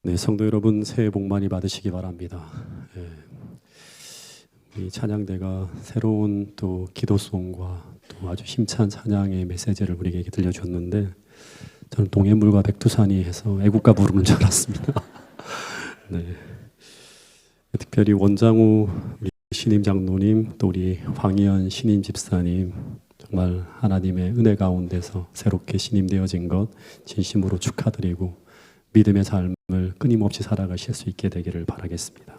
네, 성도 여러분 새해 복 많이 받으시기 바랍니다. 우리 찬양대가 새로운 또 기도송과 또 아주 힘찬 찬양의 메시지를 우리에게 들려줬는데 저는 동해물과 백두산이 해서 애국가 부르는 줄 알았습니다. 네. 특별히 원장우 우리 신임 장로님 또 우리 황희연 신임 집사님 정말 하나님의 은혜 가운데서 새롭게 신임되어진 것 진심으로 축하드리고 믿음의 삶을 끊임없이 살아가실 수 있게 되기를 바라겠습니다.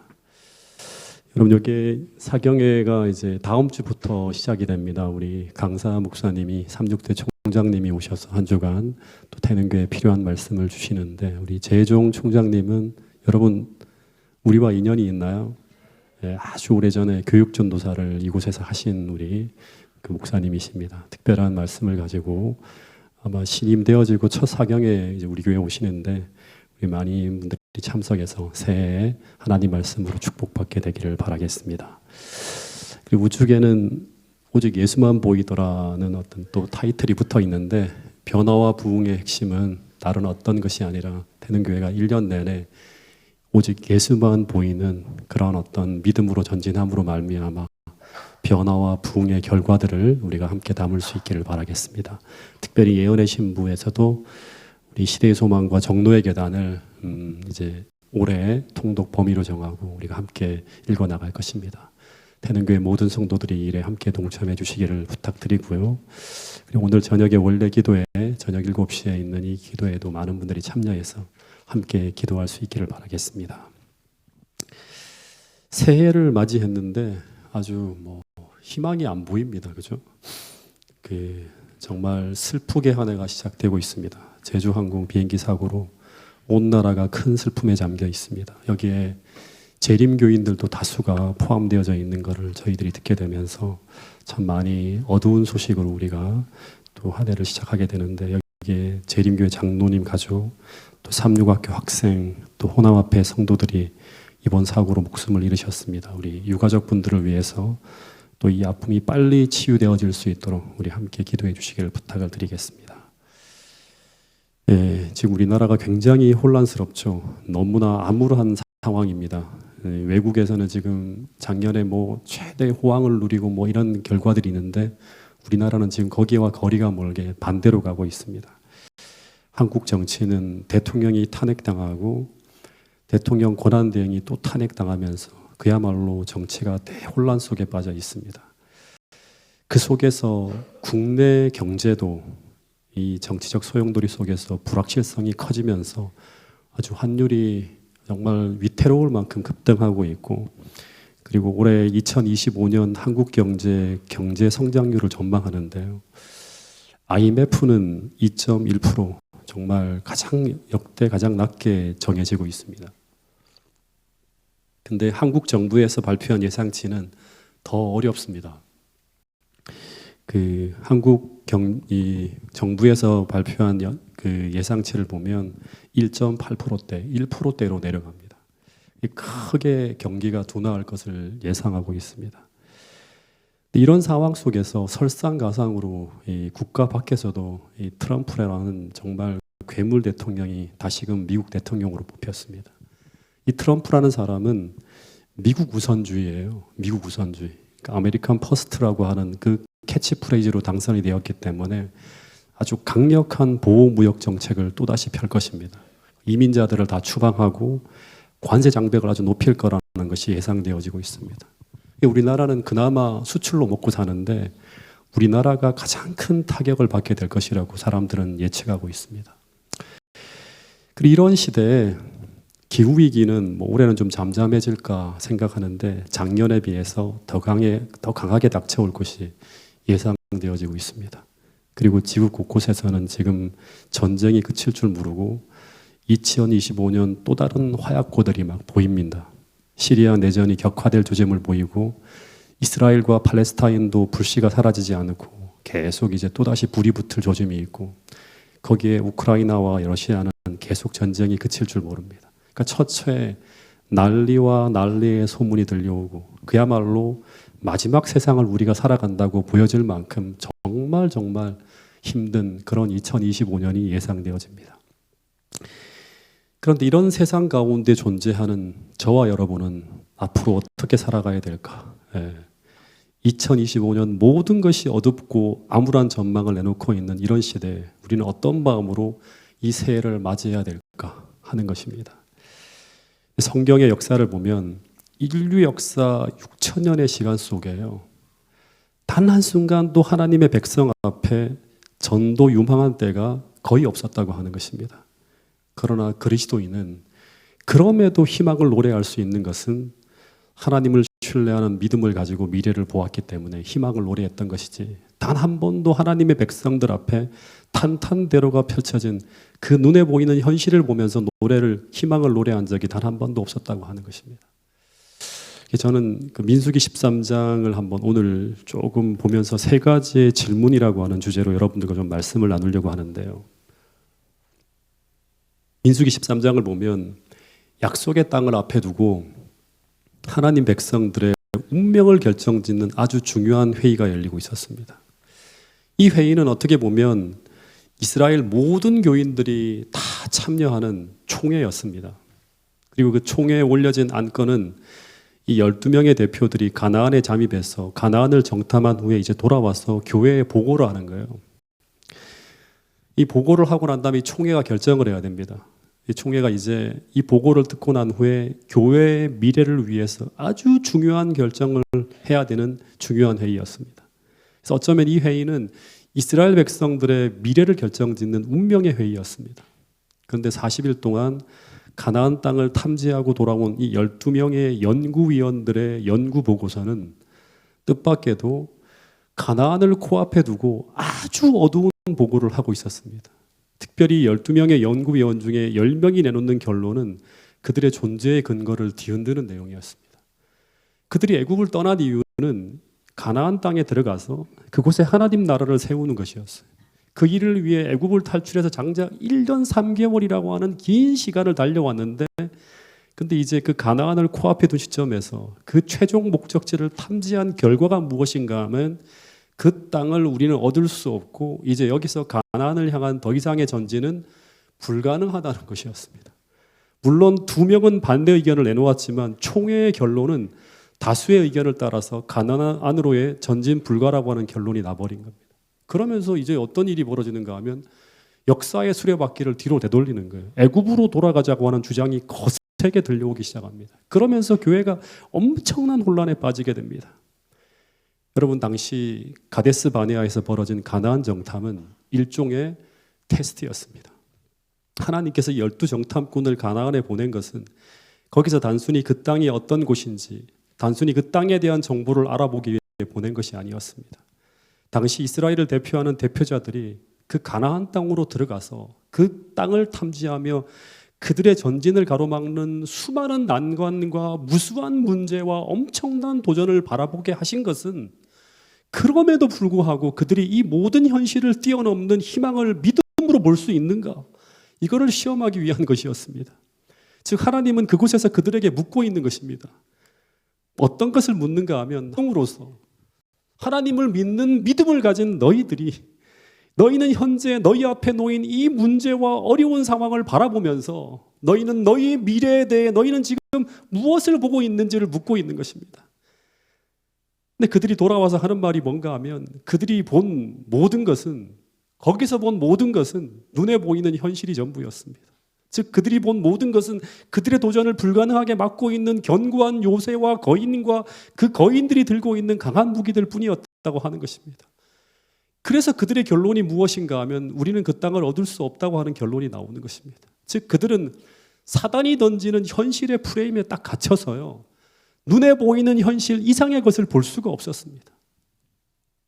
여러분 여기 사경회가 이제 다음 주부터 시작이 됩니다. 우리 강사 목사님이 36대 총장님이 오셔서 한 주간 또 태능교회에 필요한 말씀을 주시는데 우리 재종 총장님은 여러분 우리와 인연이 있나요? 아주 오래전에 교육전도사를 이곳에서 하신 우리 그 목사님이십니다. 특별한 말씀을 가지고 아마 신임되어지고 첫 사경에 이제 우리 교회에 오시는데 우리 많은 분들이 참석해서 새해에 하나님 말씀으로 축복받게 되기를 바라겠습니다. 그리고 우측에는 오직 예수만 보이더라는 어떤 또 타이틀이 붙어 있는데 변화와 부흥의 핵심은 다른 어떤 것이 아니라 태능교회가 1년 내내 오직 예수만 보이는 그런 어떤 믿음으로 전진함으로 말미암아 변화와 부흥의 결과들을 우리가 함께 담을 수 있기를 바라겠습니다. 특별히 예언의 신부에서도 우리 시대의 소망과 정노의 계단을 이제 올해 통독 범위로 정하고 우리가 함께 읽어 나갈 것입니다. 태능교회 모든 성도들이 이 일에 함께 동참해 주시기를 부탁드리고요. 그리고 오늘 저녁에 원래 기도회 저녁 7시에 있는 이 기도회에도 많은 분들이 참여해서 함께 기도할 수 있기를 바라겠습니다. 새해를 맞이했는데 아주 희망이 안 보입니다. 그죠? 정말 슬프게 한 해가 시작되고 있습니다. 제주항공 비행기 사고로 온 나라가 큰 슬픔에 잠겨 있습니다. 여기에 재림교인들도 다수가 포함되어져 있는 것을 저희들이 듣게 되면서 참 많이 어두운 소식으로 우리가 또 한 해를 시작하게 되는데 여기에 재림교회 장로님 가족, 또 삼육학교 학생, 또 호남앞에 성도들이 이번 사고로 목숨을 잃으셨습니다. 우리 유가족 분들을 위해서 또 이 아픔이 빨리 치유되어질 수 있도록 우리 함께 기도해 주시기를 부탁을 드리겠습니다. 지금 우리나라가 굉장히 혼란스럽죠. 너무나 암울한 상황입니다. 외국에서는 지금 작년에 최대 호황을 누리고 이런 결과들이 있는데 우리나라는 지금 거기와 거리가 멀게 반대로 가고 있습니다. 한국 정치는 대통령이 탄핵당하고 대통령 권한대행이 또 탄핵당하면서 그야말로 정치가 대혼란 속에 빠져 있습니다. 그 속에서 국내 경제도 이 정치적 소용돌이 속에서 불확실성이 커지면서 아주 환율이 정말 위태로울 만큼 급등하고 있고 그리고 올해 2025년 한국 경제 성장률을 전망하는데요. IMF는 2.1% 정말 역대 가장 낮게 정해지고 있습니다. 근데 한국 정부에서 발표한 예상치는 더 어렵습니다. 한국 정부에서 발표한 그 예상치를 보면 1.8%대, 1%대로 내려갑니다. 크게 경기가 둔화할 것을 예상하고 있습니다. 이런 상황 속에서 설상가상으로 이 국가 밖에서도 이 트럼프라는 정말 괴물 대통령이 다시금 미국 대통령으로 뽑혔습니다. 이 트럼프라는 사람은 미국 우선주의예요. 미국 우선주의. 그러니까 아메리칸 퍼스트라고 하는 그 캐치프레이즈로 당선이 되었기 때문에 아주 강력한 보호무역 정책을 또다시 펼 것입니다. 이민자들을 다 추방하고 관세 장벽을 아주 높일 거라는 것이 예상되어지고 있습니다. 우리나라는 그나마 수출로 먹고 사는데 우리나라가 가장 큰 타격을 받게 될 것이라고 사람들은 예측하고 있습니다. 그리고 이런 시대에 기후위기는 올해는 좀 잠잠해질까 생각하는데 작년에 비해서 더 강하게 닥쳐올 것이 예상되어지고 있습니다. 그리고 지구 곳곳에서는 지금 전쟁이 그칠 줄 모르고 2025년 또 다른 화약고들이 막 보입니다. 시리아 내전이 격화될 조짐을 보이고 이스라엘과 팔레스타인도 불씨가 사라지지 않고 계속 이제 또다시 불이 붙을 조짐이 있고 거기에 우크라이나와 러시아는 계속 전쟁이 그칠 줄 모릅니다. 그러니까 처처에 난리와 난리의 소문이 들려오고 그야말로 마지막 세상을 우리가 살아간다고 보여질 만큼 정말 힘든 그런 2025년이 예상되어집니다. 그런데 이런 세상 가운데 존재하는 저와 여러분은 앞으로 어떻게 살아가야 될까? 2025년 모든 것이 어둡고 암울한 전망을 내놓고 있는 이런 시대에 우리는 어떤 마음으로 이 새해를 맞이해야 될까 하는 것입니다. 성경의 역사를 보면 인류 역사 6천년의 시간 속에요, 단 한순간도 하나님의 백성 앞에 전도 유망한 때가 거의 없었다고 하는 것입니다. 그러나 그리스도인은 그럼에도 희망을 노래할 수 있는 것은 하나님을 신뢰하는 믿음을 가지고 미래를 보았기 때문에 희망을 노래했던 것이지, 단 한 번도 하나님의 백성들 앞에 탄탄대로가 펼쳐진 그 눈에 보이는 현실을 보면서 희망을 노래한 적이 단 한 번도 없었다고 하는 것입니다. 저는 그 민수기 13장을 한번 오늘 조금 보면서 세 가지의 질문이라고 하는 주제로 여러분들과 좀 말씀을 나누려고 하는데요. 민수기 13장을 보면 약속의 땅을 앞에 두고 하나님 백성들의 운명을 결정짓는 아주 중요한 회의가 열리고 있었습니다. 이 회의는 어떻게 보면 이스라엘 모든 교인들이 다 참여하는 총회였습니다. 그리고 그 총회에 올려진 안건은 이 12명의 대표들이 가나안에 잠입해서 가나안을 정탐한 후에 이제 돌아와서 교회에 보고를 하는 거예요. 이 보고를 하고 난 다음에 총회가 결정을 해야 됩니다. 이 총회가 이제 이 보고를 듣고 난 후에 교회의 미래를 위해서 아주 중요한 결정을 해야 되는 중요한 회의였습니다. 그래서 어쩌면 이 회의는 이스라엘 백성들의 미래를 결정짓는 운명의 회의였습니다. 그런데 40일 동안 가나안 땅을 탐지하고 돌아온 이 12명의 연구위원들의 연구 보고서는 뜻밖에도 가나안을 코앞에 두고 아주 어두운 보고를 하고 있었습니다. 특별히 12명의 연구위원 중에 10명이 내놓는 결론은 그들의 존재의 근거를 뒤흔드는 내용이었습니다. 그들이 애굽을 떠난 이유는 가나안 땅에 들어가서 그곳에 하나님 나라를 세우는 것이었어요. 그 일을 위해 애굽을 탈출해서 장작 1년 3개월이라고 하는 긴 시간을 달려왔는데, 근데 이제 그 가나안을 코앞에 둔 시점에서 그 최종 목적지를 탐지한 결과가 무엇인가 하면 그 땅을 우리는 얻을 수 없고 이제 여기서 가나안을 향한 더 이상의 전진은 불가능하다는 것이었습니다. 물론 2명은 반대 의견을 내놓았지만 총회의 결론은 다수의 의견을 따라서 가나안으로의 전진 불가라고 하는 결론이 나버린 겁니다. 그러면서 이제 어떤 일이 벌어지는가 하면 역사의 수레바퀴를 뒤로 되돌리는 거예요. 애굽으로 돌아가자고 하는 주장이 거세게 들려오기 시작합니다. 그러면서 교회가 엄청난 혼란에 빠지게 됩니다. 여러분, 당시 가데스 바네아에서 벌어진 가나안 정탐은 일종의 테스트였습니다. 하나님께서 12정탐꾼을 가나안에 보낸 것은 거기서 단순히 그 땅이 어떤 곳인지, 단순히 그 땅에 대한 정보를 알아보기 위해 보낸 것이 아니었습니다. 당시 이스라엘을 대표하는 대표자들이 그 가나안 땅으로 들어가서 그 땅을 탐지하며 그들의 전진을 가로막는 수많은 난관과 무수한 문제와 엄청난 도전을 바라보게 하신 것은, 그럼에도 불구하고 그들이 이 모든 현실을 뛰어넘는 희망을 믿음으로 볼 수 있는가, 이거를 시험하기 위한 것이었습니다. 즉 하나님은 그곳에서 그들에게 묻고 있는 것입니다. 어떤 것을 묻는가 하면, 성으로서 하나님을 믿는 믿음을 가진 너희는 현재 너희 앞에 놓인 이 문제와 어려운 상황을 바라보면서 너희는 너희의 미래에 대해 너희는 지금 무엇을 보고 있는지를 묻고 있는 것입니다. 근데 그들이 돌아와서 하는 말이 뭔가 하면, 그들이 본 모든 것은, 거기서 본 모든 것은 눈에 보이는 현실이 전부였습니다. 즉 그들이 본 모든 것은 그들의 도전을 불가능하게 막고 있는 견고한 요새와 거인과 그 거인들이 들고 있는 강한 무기들 뿐이었다고 하는 것입니다. 그래서 그들의 결론이 무엇인가 하면 우리는 그 땅을 얻을 수 없다고 하는 결론이 나오는 것입니다. 즉 그들은 사단이 던지는 현실의 프레임에 딱 갇혀서요, 눈에 보이는 현실 이상의 것을 볼 수가 없었습니다.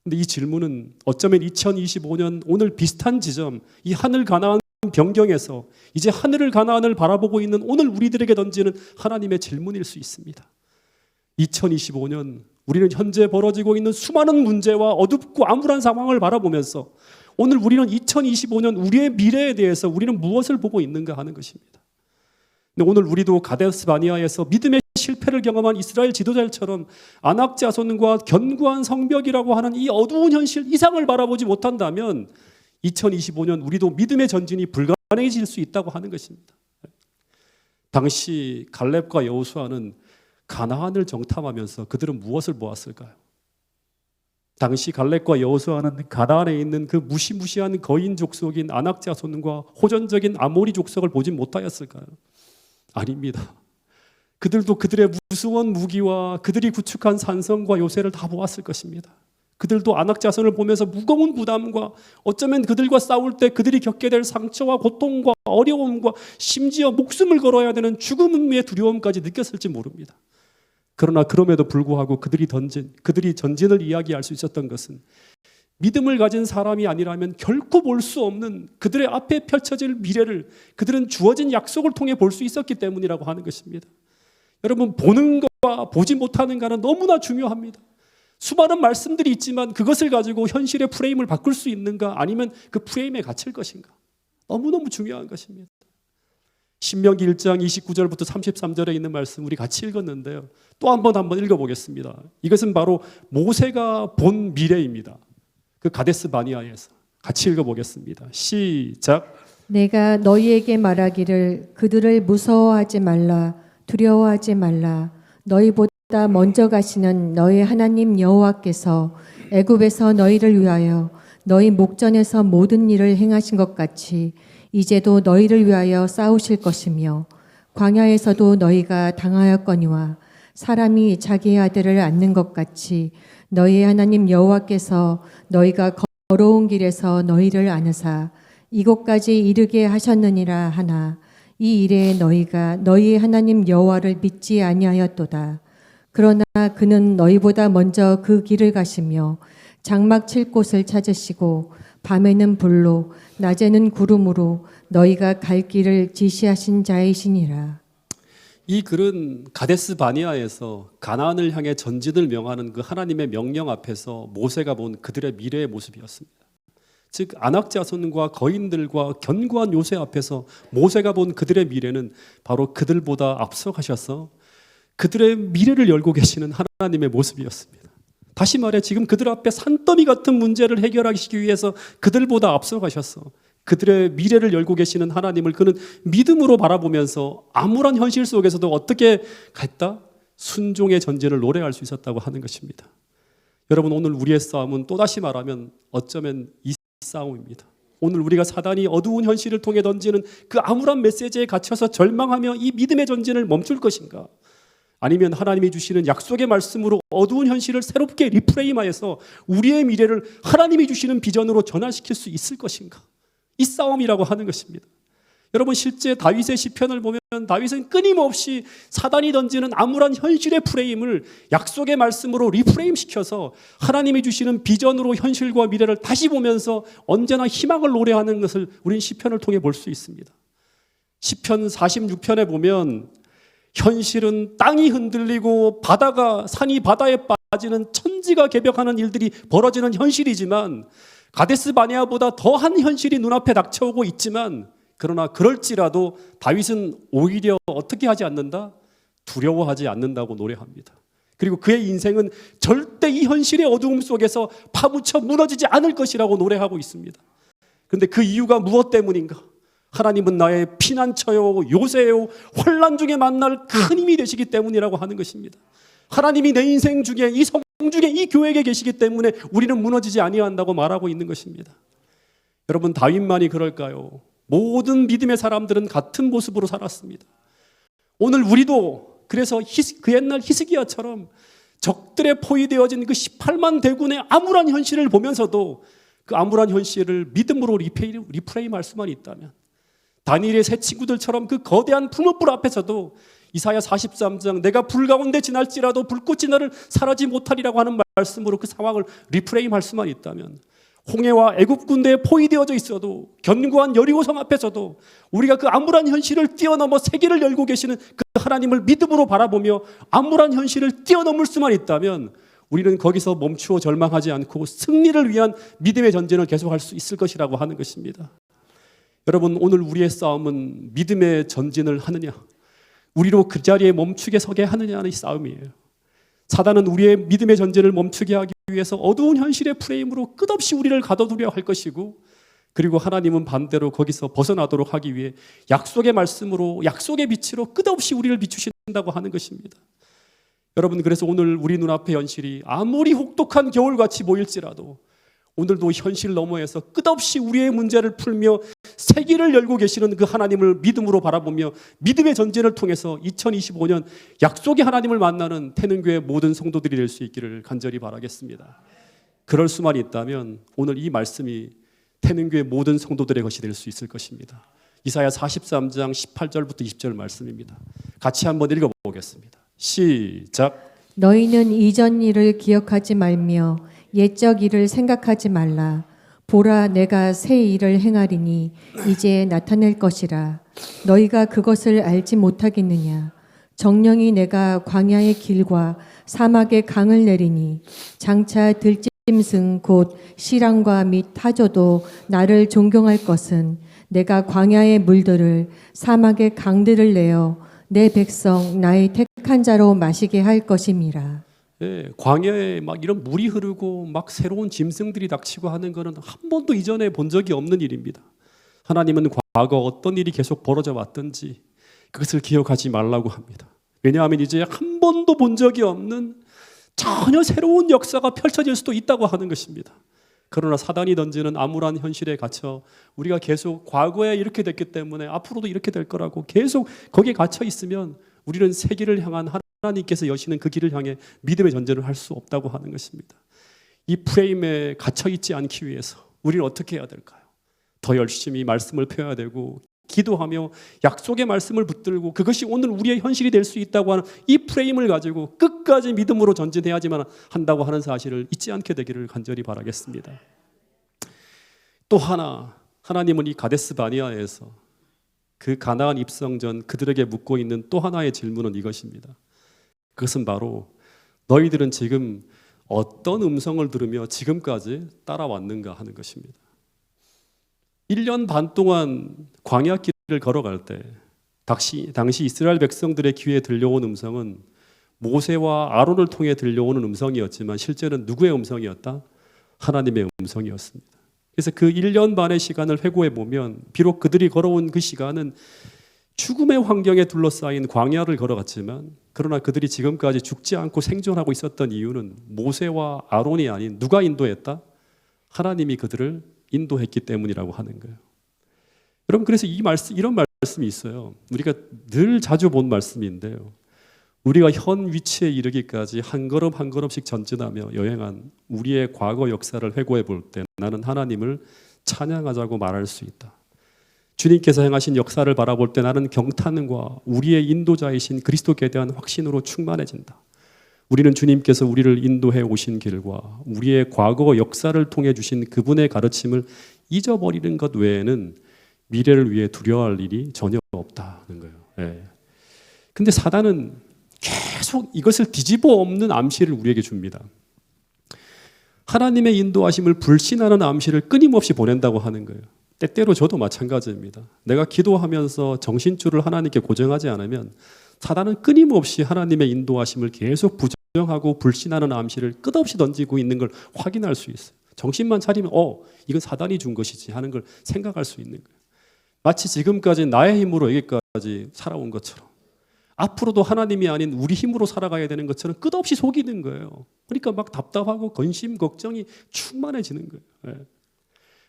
근데 이 질문은 어쩌면 2025년 오늘 비슷한 지점, 이 하늘 가나안 변경에서 이제 하늘을 가나안을 바라보고 있는 오늘 우리들에게 던지는 하나님의 질문일 수 있습니다. 2025년 우리는 현재 벌어지고 있는 수많은 문제와 어둡고 암울한 상황을 바라보면서 오늘 우리는 2025년 우리의 미래에 대해서 우리는 무엇을 보고 있는가 하는 것입니다. 근데 오늘 우리도 가데스 바네아에서 믿음의 실패를 경험한 이스라엘 지도자들처럼 아낙 자손과 견고한 성벽이라고 하는 이 어두운 현실 이상을 바라보지 못한다면 2025년 우리도 믿음의 전진이 불가능해질 수 있다고 하는 것입니다. 당시 갈렙과 여호수아는 가나안을 정탐하면서 그들은 무엇을 보았을까요? 당시 갈렙과 여호수아는 가나안에 있는 그 무시무시한 거인 족속인 아낙 자손과 호전적인 아모리 족속을 보진 못하였을까요? 아닙니다. 그들도 그들의 무수한 무기와 그들이 구축한 산성과 요새를 다 보았을 것입니다. 그들도 아낙 자손을 보면서 무거운 부담과 어쩌면 그들과 싸울 때 그들이 겪게 될 상처와 고통과 어려움과 심지어 목숨을 걸어야 되는 죽음의 두려움까지 느꼈을지 모릅니다. 그러나 그럼에도 불구하고 그들이 전진을 이야기할 수 있었던 것은 믿음을 가진 사람이 아니라면 결코 볼 수 없는 그들의 앞에 펼쳐질 미래를 그들은 주어진 약속을 통해 볼 수 있었기 때문이라고 하는 것입니다. 여러분, 보는 것과 보지 못하는 것은 너무나 중요합니다. 수많은 말씀들이 있지만 그것을 가지고 현실의 프레임을 바꿀 수 있는가, 아니면 그 프레임에 갇힐 것인가, 너무너무 중요한 것입니다. 신명기 1장 29절부터 33절에 있는 말씀 우리 같이 읽었는데요. 또 한번 읽어보겠습니다. 이것은 바로 모세가 본 미래입니다. 그 가데스 바니아에서 같이 읽어보겠습니다. 시작. 내가 너희에게 말하기를 그들을 무서워하지 말라, 두려워하지 말라. 너희보다 먼저 가시는 너희 하나님 여호와께서 애굽에서 너희를 위하여 너희 목전에서 모든 일을 행하신 것 같이 이제도 너희를 위하여 싸우실 것이며, 광야에서도 너희가 당하였거니와 사람이 자기의 아들을 안는 것 같이 너희 하나님 여호와께서 너희가 걸어온 길에서 너희를 안으사 이곳까지 이르게 하셨느니라 하나, 이 일에 너희가 너희 하나님 여호와를 믿지 아니하였도다. 그러나 그는 너희보다 먼저 그 길을 가시며 장막 칠 곳을 찾으시고 밤에는 불로 낮에는 구름으로 너희가 갈 길을 지시하신 자이시니라. 이 글은 가데스 바니아에서 가나안을 향해 전진을 명하는 그 하나님의 명령 앞에서 모세가 본 그들의 미래의 모습이었습니다. 즉 아낙 자손과 거인들과 견고한 요새 앞에서 모세가 본 그들의 미래는 바로 그들보다 앞서가셔서 그들의 미래를 열고 계시는 하나님의 모습이었습니다. 다시 말해 지금 그들 앞에 산더미 같은 문제를 해결하시기 위해서 그들보다 앞서가셔서 그들의 미래를 열고 계시는 하나님을 그는 믿음으로 바라보면서 암울한 현실 속에서도 어떻게 했다? 순종의 전진을 노래할 수 있었다고 하는 것입니다. 여러분, 오늘 우리의 싸움은 또다시 말하면 어쩌면 이 싸움입니다. 오늘 우리가 사단이 어두운 현실을 통해 던지는 그 암울한 메시지에 갇혀서 절망하며 이 믿음의 전진을 멈출 것인가? 아니면 하나님이 주시는 약속의 말씀으로 어두운 현실을 새롭게 리프레임하여서 우리의 미래를 하나님이 주시는 비전으로 전환시킬 수 있을 것인가? 이 싸움이라고 하는 것입니다. 여러분, 실제 다윗의 시편을 보면 다윗은 끊임없이 사단이 던지는 암울한 현실의 프레임을 약속의 말씀으로 리프레임시켜서 하나님이 주시는 비전으로 현실과 미래를 다시 보면서 언제나 희망을 노래하는 것을 우리는 시편을 통해 볼 수 있습니다. 시편 46편에 보면 현실은 땅이 흔들리고 산이 바다에 빠지는 천지가 개벽하는 일들이 벌어지는 현실이지만, 가데스 바네아보다 더한 현실이 눈앞에 닥쳐오고 있지만, 그러나 그럴지라도 다윗은 오히려 어떻게 하지 않는다? 두려워하지 않는다고 노래합니다. 그리고 그의 인생은 절대 이 현실의 어두움 속에서 파묻혀 무너지지 않을 것이라고 노래하고 있습니다. 그런데 그 이유가 무엇 때문인가? 하나님은 나의 피난처요, 요새요, 환난 중에 만날 큰 힘이 되시기 때문이라고 하는 것입니다. 하나님이 내 인생 중에, 이 성 중에, 이 교회에 계시기 때문에 우리는 무너지지 아니한다고 말하고 있는 것입니다. 여러분, 다윗만이 그럴까요? 모든 믿음의 사람들은 같은 모습으로 살았습니다. 오늘 우리도 그래서 그 옛날 히스기야처럼 적들에 포위되어진 그 18만 대군의 암울한 현실을 보면서도 그 암울한 현실을 믿음으로 리프레임할 수만 있다면, 다니엘의 새 친구들처럼 그 거대한 풍업불 앞에서도 이사야 43장 내가 불 가운데 지날지라도 불꽃이 나를 사라지 못하리라고 하는 말씀으로 그 상황을 리프레임할 수만 있다면, 홍해와 애굽 군대에 포위되어져 있어도 견고한 여리고성 앞에서도 우리가 그 암울한 현실을 뛰어넘어 세계를 열고 계시는 그 하나님을 믿음으로 바라보며 암울한 현실을 뛰어넘을 수만 있다면 우리는 거기서 멈추어 절망하지 않고 승리를 위한 믿음의 전쟁을 계속할 수 있을 것이라고 하는 것입니다. 여러분, 오늘 우리의 싸움은 믿음의 전진을 하느냐, 우리로 그 자리에 멈추게 서게 하느냐는 싸움이에요. 사단은 우리의 믿음의 전진을 멈추게 하기 위해서 어두운 현실의 프레임으로 끝없이 우리를 가둬두려 할 것이고, 그리고 하나님은 반대로 거기서 벗어나도록 하기 위해 약속의 말씀으로, 약속의 빛으로 끝없이 우리를 비추신다고 하는 것입니다. 여러분, 그래서 오늘 우리 눈앞의 현실이 아무리 혹독한 겨울같이 보일지라도 오늘도 현실 너머에서 끝없이 우리의 문제를 풀며 세계를 열고 계시는 그 하나님을 믿음으로 바라보며 믿음의 전쟁을 통해서 2025년 약속의 하나님을 만나는 태능교회 모든 성도들이 될 수 있기를 간절히 바라겠습니다. 그럴 수만 있다면 오늘 이 말씀이 태능교회 모든 성도들의 것이 될 수 있을 것입니다. 이사야 43장 18절부터 20절 말씀입니다. 같이 한번 읽어보겠습니다. 시작. 너희는 이전 일을 기억하지 말며 옛적 일을 생각하지 말라. 보라, 내가 새 일을 행하리니 이제 나타낼 것이라. 너희가 그것을 알지 못하겠느냐. 정령이 내가 광야의 길과 사막의 강을 내리니 장차 들짐승 곧 시랑과 및 타조도 나를 존경할 것은 내가 광야의 물들을 사막의 강들을 내어 내 백성 나의 택한 자로 마시게 할 것임이라. 예, 광야에 막 이런 물이 흐르고 막 새로운 짐승들이 닥치고 하는 것은 한 번도 이전에 본 적이 없는 일입니다. 하나님은 과거 어떤 일이 계속 벌어져 왔든지 그것을 기억하지 말라고 합니다. 왜냐하면 이제 한 번도 본 적이 없는 전혀 새로운 역사가 펼쳐질 수도 있다고 하는 것입니다. 그러나 사단이 던지는 암울한 현실에 갇혀 우리가 계속 과거에 이렇게 됐기 때문에 앞으로도 이렇게 될 거라고 계속 거기에 갇혀 있으면 우리는 세계를 향한 하나님께서 여시는 그 길을 향해 믿음의 전쟁을 할 수 없다고 하는 것입니다. 이 프레임에 갇혀 있지 않기 위해서 우리는 어떻게 해야 될까요? 더 열심히 말씀을 펴야 되고 기도하며 약속의 말씀을 붙들고 그것이 오늘 우리의 현실이 될 수 있다고 하는 이 프레임을 가지고 끝까지 믿음으로 전진해야지만 한다고 하는 사실을 잊지 않게 되기를 간절히 바라겠습니다. 또 하나, 하나님은 이 가데스 바니아에서 그 가나안 입성 전 그들에게 묻고 있는 또 하나의 질문은 이것입니다. 그것은 바로 너희들은 지금 어떤 음성을 들으며 지금까지 따라왔는가 하는 것입니다. 1년 반 동안 광야길을 걸어갈 때 당시 이스라엘 백성들의 귀에 들려온 음성은 모세와 아론을 통해 들려오는 음성이었지만 실제는 누구의 음성이었다? 하나님의 음성이었습니다. 그래서 그 1년 반의 시간을 회고해 보면 비록 그들이 걸어온 그 시간은 죽음의 환경에 둘러싸인 광야를 걸어갔지만 그러나 그들이 지금까지 죽지 않고 생존하고 있었던 이유는 모세와 아론이 아닌 누가 인도했다? 하나님이 그들을 인도했기 때문이라고 하는 거예요. 여러분, 그래서 이런 말씀이 있어요. 우리가 늘 자주 본 말씀인데요. 우리가 현 위치에 이르기까지 한 걸음 한 걸음씩 전진하며 여행한 우리의 과거 역사를 회고해 볼 때 나는 하나님을 찬양하자고 말할 수 있다. 주님께서 행하신 역사를 바라볼 때 나는 경탄과 우리의 인도자이신 그리스도께 대한 확신으로 충만해진다. 우리는 주님께서 우리를 인도해 오신 길과 우리의 과거 역사를 통해 주신 그분의 가르침을 잊어버리는 것 외에는 미래를 위해 두려워할 일이 전혀 없다는 거예요. 예. 근데 사단은 계속 이것을 뒤집어 엎는 암시를 우리에게 줍니다. 하나님의 인도하심을 불신하는 암시를 끊임없이 보낸다고 하는 거예요. 때때로 저도 마찬가지입니다. 내가 기도하면서 정신줄을 하나님께 고정하지 않으면 사단은 끊임없이 하나님의 인도하심을 계속 부정하고 불신하는 암시를 끝없이 던지고 있는 걸 확인할 수 있어요. 정신만 차리면 이건 사단이 준 것이지 하는 걸 생각할 수 있는 거예요. 마치 지금까지 나의 힘으로 여기까지 살아온 것처럼 앞으로도 하나님이 아닌 우리 힘으로 살아가야 되는 것처럼 끝없이 속이는 거예요. 그러니까 막 답답하고 근심, 걱정이 충만해지는 거예요. 예.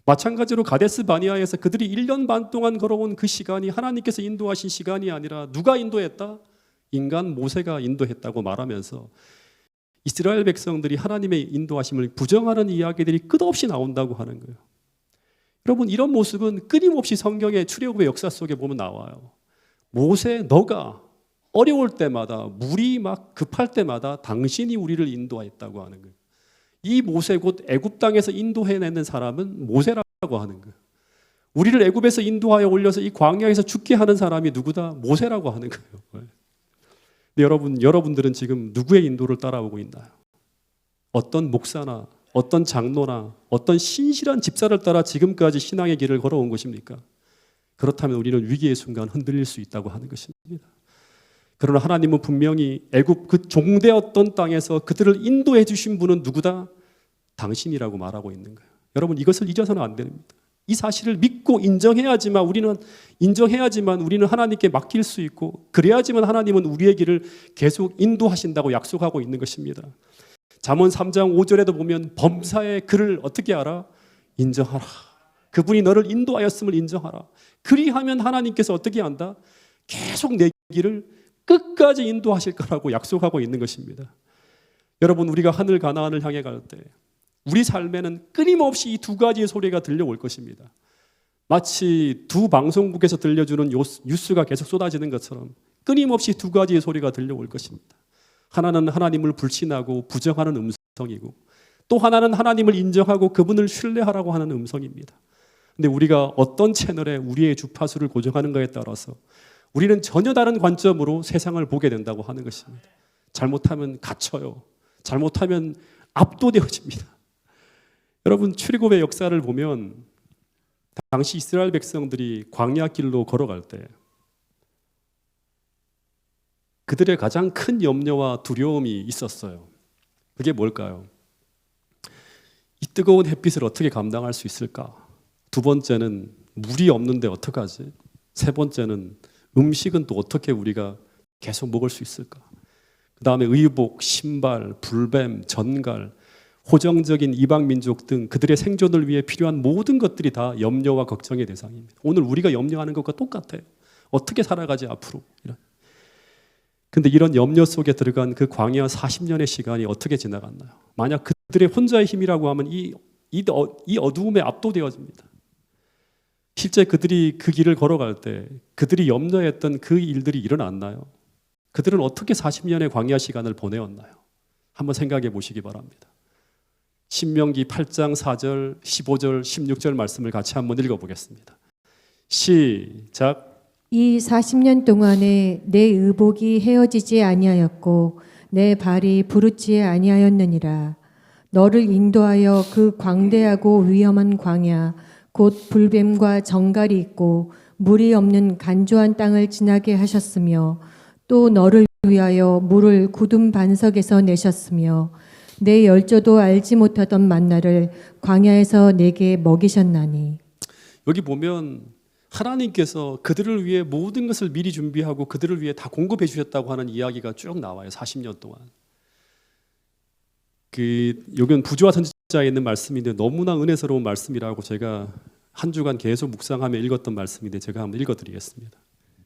마찬가지로 가데스 바니아에서 그들이 1년 반 동안 걸어온 그 시간이 하나님께서 인도하신 시간이 아니라 누가 인도했다? 인간 모세가 인도했다고 말하면서 이스라엘 백성들이 하나님의 인도하심을 부정하는 이야기들이 끝없이 나온다고 하는 거예요. 여러분, 이런 모습은 끊임없이 성경의 출애굽의 역사 속에 보면 나와요. 모세, 너가 어려울 때마다 물이 막 급할 때마다 당신이 우리를 인도했다고 하는 거예요. 이 모세 곧 애굽 땅에서 인도해내는 사람은 모세라고 하는 거예요. 우리를 애굽에서 인도하여 올려서 이 광야에서 죽게 하는 사람이 누구다? 모세라고 하는 거예요. 근데 여러분들은 지금 누구의 인도를 따라오고 있나요? 어떤 목사나 어떤 장로나 어떤 신실한 집사를 따라 지금까지 신앙의 길을 걸어온 것입니까? 그렇다면 우리는 위기의 순간 흔들릴 수 있다고 하는 것입니다. 그러나 하나님은 분명히 애굽 그 종되었던 땅에서 그들을 인도해 주신 분은 누구다? 당신이라고 말하고 있는 거예요. 여러분, 이것을 잊어서는 안 됩니다. 이 사실을 믿고 인정해야지만 우리는 하나님께 맡길 수 있고 그래야지만 하나님은 우리의 길을 계속 인도하신다고 약속하고 있는 것입니다. 잠언 3장 5절에도 보면 범사의 그를 어떻게 알아? 인정하라. 그분이 너를 인도하였음을 인정하라. 그리하면 하나님께서 어떻게 한다? 계속 내 길을 끝까지 인도하실 거라고 약속하고 있는 것입니다. 여러분, 우리가 하늘 가나안을 향해 갈 때 우리 삶에는 끊임없이 이 두 가지의 소리가 들려올 것입니다. 마치 두 방송국에서 들려주는 뉴스가 계속 쏟아지는 것처럼 끊임없이 두 가지의 소리가 들려올 것입니다. 하나는 하나님을 불신하고 부정하는 음성이고 또 하나는 하나님을 인정하고 그분을 신뢰하라고 하는 음성입니다. 근데 우리가 어떤 채널에 우리의 주파수를 고정하는가에 따라서 우리는 전혀 다른 관점으로 세상을 보게 된다고 하는 것입니다. 잘못하면 갇혀요. 잘못하면 압도되어집니다. 여러분, 출애굽의 역사를 보면 당시 이스라엘 백성들이 광야 길로 걸어갈 때 그들의 가장 큰 염려와 두려움이 있었어요. 그게 뭘까요? 이 뜨거운 햇빛을 어떻게 감당할 수 있을까? 두 번째는 물이 없는데 어떡하지? 세 번째는 음식은 또 어떻게 우리가 계속 먹을 수 있을까? 그 다음에 의복, 신발, 불뱀, 전갈, 호정적인 이방 민족 등 그들의 생존을 위해 필요한 모든 것들이 다 염려와 걱정의 대상입니다. 오늘 우리가 염려하는 것과 똑같아요. 어떻게 살아가지 앞으로? 근데 이런 염려 속에 들어간 그 광야 40년의 시간이 어떻게 지나갔나요? 만약 그들의 혼자의 힘이라고 하면 이 어두움에 압도되어집니다. 실제 그들이 그 길을 걸어갈 때 그들이 염려했던 그 일들이 일어났나요? 그들은 어떻게 40년의 광야 시간을 보내었나요? 한번 생각해 보시기 바랍니다. 신명기 8장 4절, 15절, 16절 말씀을 같이 한번 읽어보겠습니다. 시작. 이 40년 동안에 내 의복이 헤어지지 아니하였고 내 발이 부르지 아니하였느니라. 너를 인도하여 그 광대하고 위험한 광야 곧 불뱀과 정갈이 있고 물이 없는 간조한 땅을 지나게 하셨으며 또 너를 위하여 물을 굳은 반석에서 내셨으며 내 열조도 알지 못하던 만나를 광야에서 내게 먹이셨나니. 여기 보면 하나님께서 그들을 위해 모든 것을 미리 준비하고 그들을 위해 다 공급해 주셨다고 하는 이야기가 쭉 나와요. 40년 동안. 여기는 부조와 선지자에 있는 말씀인데 너무나 은혜스러운 말씀이라고 제가 한 주간 계속 묵상하며 읽었던 말씀인데 제가 한번 읽어드리겠습니다.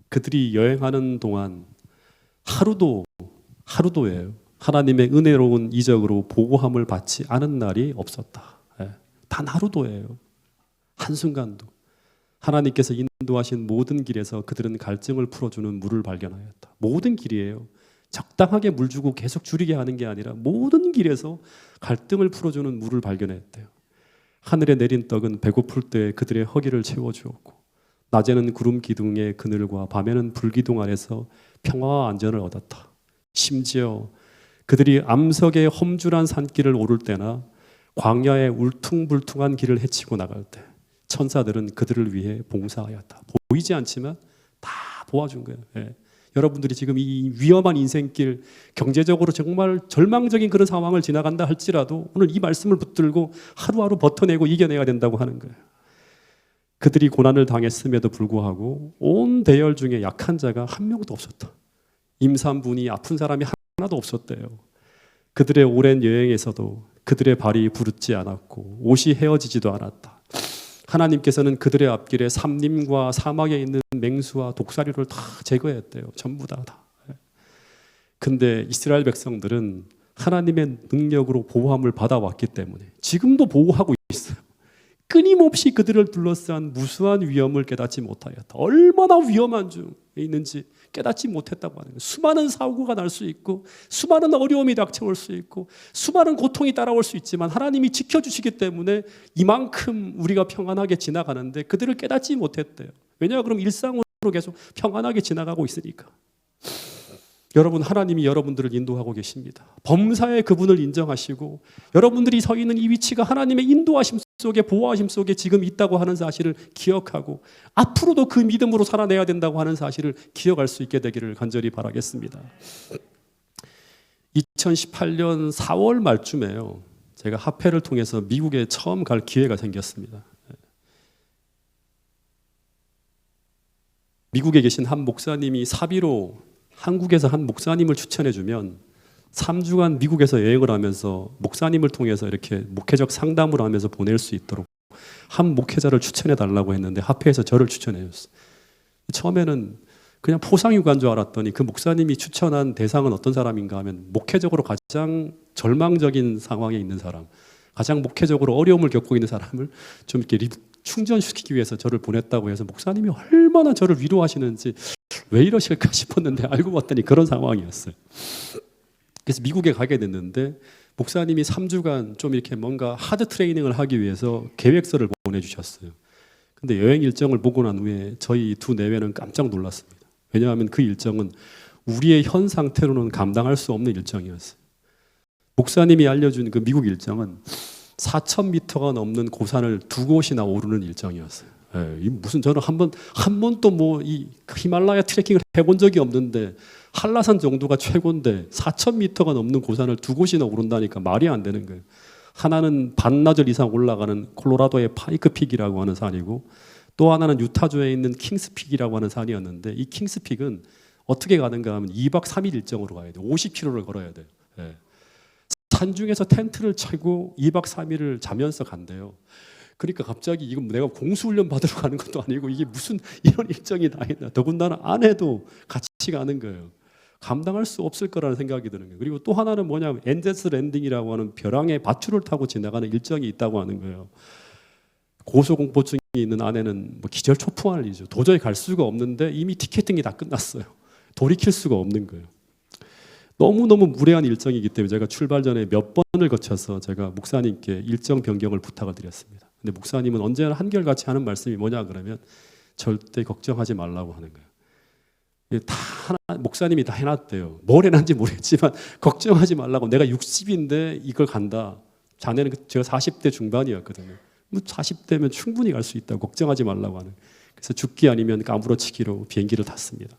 그들이 여행하는 동안 하루도예요. 하나님의 은혜로운 이적으로 보고함을 받지 않은 날이 없었다. 단 하루도예요. 한순간도. 하나님께서 인도하신 모든 길에서 그들은 갈증을 풀어주는 물을 발견하였다. 모든 길이에요. 적당하게 물 주고 계속 줄이게 하는 게 아니라 모든 길에서 갈등을 풀어주는 물을 발견했대요. 하늘에 내린 떡은 배고플 때 그들의 허기를 채워주었고 낮에는 구름 기둥의 그늘과 밤에는 불기둥 아래서 평화와 안전을 얻었다. 심지어 그들이 암석의 험준한 산길을 오를 때나 광야의 울퉁불퉁한 길을 헤치고 나갈 때 천사들은 그들을 위해 봉사하였다. 보이지 않지만 다 도와준 거예요. 여러분들이 지금 이 위험한 인생길, 경제적으로 정말 절망적인 그런 상황을 지나간다 할지라도 오늘 이 말씀을 붙들고 하루하루 버텨내고 이겨내야 된다고 하는 거예요. 그들이 고난을 당했음에도 불구하고 온 대열 중에 약한 자가 한 명도 없었다. 임산부니 아픈 사람이 하나도 없었대요. 그들의 오랜 여행에서도 그들의 발이 부르지 않았고 옷이 헤어지지도 않았다. 하나님께서는 그들의 앞길에 삼림과 사막에 있는 맹수와 독사리를 다 제거했대요. 전부 다. 근데 이스라엘 백성들은 하나님의 능력으로 보호함을 받아왔기 때문에 지금도 보호하고 있어요. 끊임없이 그들을 둘러싼 무수한 위험을 깨닫지 못하였다. 얼마나 위험한 중에 있는지 깨닫지 못했다고 하는 거예요. 수많은 사고가 날 수 있고 수많은 어려움이 닥쳐올 수 있고 수많은 고통이 따라올 수 있지만 하나님이 지켜주시기 때문에 이만큼 우리가 평안하게 지나가는데 그들을 깨닫지 못했대요. 왜냐? 그럼 일상으로 계속 평안하게 지나가고 있으니까. 여러분, 하나님이 여러분들을 인도하고 계십니다. 범사의 그분을 인정하시고 여러분들이 서 있는 이 위치가 하나님의 인도하심 속에, 보호하심 속에 지금 있다고 하는 사실을 기억하고 앞으로도 그 믿음으로 살아내야 된다고 하는 사실을 기억할 수 있게 되기를 간절히 바라겠습니다. 2018년 4월 말쯤에요. 제가 합회를 통해서 미국에 처음 갈 기회가 생겼습니다. 미국에 계신 한 목사님이 사비로 한국에서 한 목사님을 추천해 주면 3주간 미국에서 여행을 하면서 목사님을 통해서 이렇게 목회적 상담을 하면서 보낼 수 있도록 한 목회자를 추천해 달라고 했는데 합회에서 저를 추천해 줬어요. 처음에는 그냥 포상휴가인 줄 알았더니 그 목사님이 추천한 대상은 어떤 사람인가 하면 목회적으로 가장 절망적인 상황에 있는 사람, 가장 목회적으로 어려움을 겪고 있는 사람을 좀 이렇게 충전시키기 위해서 저를 보냈다고 해서 목사님이 얼마나 저를 위로하시는지 왜 이러실까 싶었는데 알고 봤더니 그런 상황이었어요. 그래서 미국에 가게 됐는데 목사님이 3주간 좀 이렇게 뭔가 하드 트레이닝을 하기 위해서 계획서를 보내주셨어요. 근데 여행 일정을 보고 난 후에 저희 두 내외는 깜짝 놀랐습니다. 왜냐하면 그 일정은 우리의 현 상태로는 감당할 수 없는 일정이었어요. 목사님이 알려준 그 미국 일정은 4,000m가 넘는 고산을 두 곳이나 오르는 일정이었어요. 이 무슨 저는 한 번도 뭐 이 히말라야 트레킹을 해본 적이 없는데 한라산 정도가 최고인데 4,000m가 넘는 고산을 두 곳이나 오른다니까 말이 안 되는 거예요. 하나는 반나절 이상 올라가는 콜로라도의 파이크픽이라고 하는 산이고 또 하나는 유타주에 있는 킹스픽이라고 하는 산이었는데 이 킹스픽은 어떻게 가는가 하면 2박 3일 일정으로 가야 돼요. 50km를 걸어야 돼요. 산중에서 텐트를 치고 2박 3일을 자면서 간대요. 그러니까 갑자기 이건 내가 공수훈련 받으러 가는 것도 아니고 이게 무슨 이런 일정이 다 있나. 더군다나 아내도 같이 가는 거예요. 감당할 수 없을 거라는 생각이 드는 거예요. 그리고 또 하나는 뭐냐면 엔젤스 랜딩이라고 하는 벼랑의 밧줄을 타고 지나가는 일정이 있다고 하는 거예요. 고소공포증이 있는 아내는 뭐 기절초풍할 일이죠. 도저히 갈 수가 없는데 이미 티켓팅이 다 끝났어요. 돌이킬 수가 없는 거예요. 너무너무 무례한 일정이기 때문에 제가 출발 전에 몇 번을 거쳐서 제가 목사님께 일정 변경을 부탁을 드렸습니다. 근데 목사님은 언제나 한결같이 하는 말씀이 뭐냐 그러면 절대 걱정하지 말라고 하는 거예요. 목사님이 다 해놨대요. 뭘 해놨는지 모르겠지만 걱정하지 말라고. 내가 60인데 이걸 간다. 자네는 제가 40대 중반이었거든요. 40대면 충분히 갈 수 있다고 걱정하지 말라고 하는. 그래서 죽기 아니면 까무러치기로 비행기를 탔습니다.